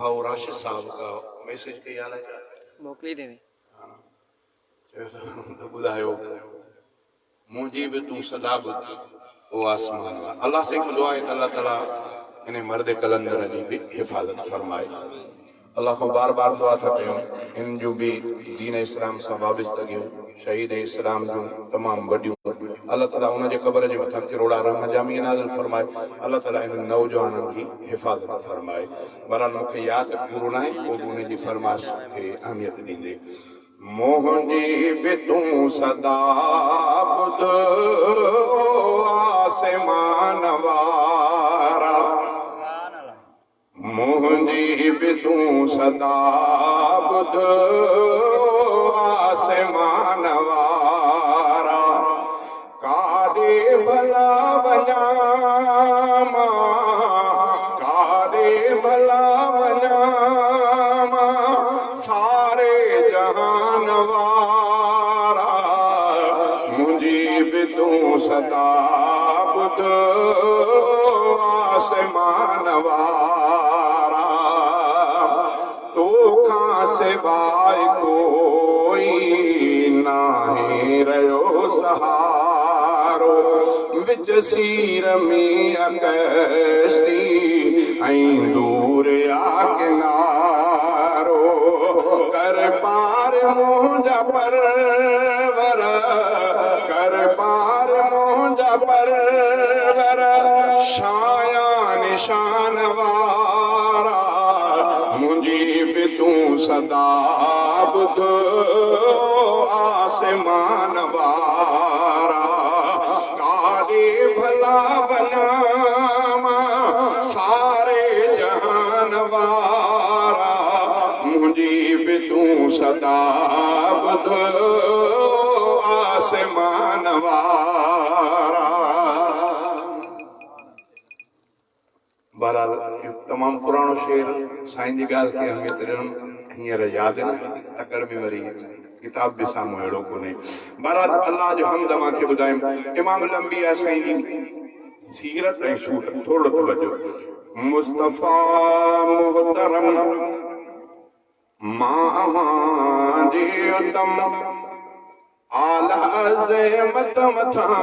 भाऊ राशिद साहब का मैसेज कई आला मोकली देने तो बुधायो मुझी भी तू सदा वो आसमान वा अल्लाह से दुआ है अल्लाह ताला इन्हें मर्द कलंदर जी भी हिफाजत फरमाए। अल्लाह को बार बार दुआ था कयूं इन जो भी दीन इस्लाम से वाबस्ता गयो शहीद इस्लाम जो तमाम वडियूं अल्लाह ताला उन जे कब्र जे मथां करोड़ा रहमत जामी नाज़िल फरमाए। अल्लाह ताला इन नौजवानन की हिफाजत फरमाए। बहरहाल मूंखे याद पूरो न आहे पोइ उन जी फरमाइश खे अहमियत ॾींदे मोहनी बि तूं सदा बुध आसमान वारा मोहनी बि तूं सदा बुध आसमान वारा काॾे भला वञा काॾे भला वञा सारे जहान वारा मुंहिंजी बि तूं सदा बुध आसमान वारा तोखां सिवाय कोई नाहे रहियो सहारो विच सीर में अकश्ती ऐं दूर आ किनारो कर पार मुंहिंजा परवर कर पार मुंहिंजा परवर शाया निशान वारा मुंहिंजी बि तूं सदा बुध आसमान वारा काॾे भला वञा सारे जहान वारा मुंहिंजी बि तूं सदा बुध आसमान वारा। बहरहाल तमाम पुरानो शेर साईं जी गाल के अहमियत ॾियणु हींअर यादि न तकड़ में वरी किताब भी साम्हूं अहिड़ो कोन्हे। बहरहाल अल्लाह जो हमद मांखे ॿुधायूं इमाम लंबिया साईं जी सीरत ऐं सूरत थोरो तवजो मुस्तफ़ा मुहतरम मां जी उतम आला अज़मत मथां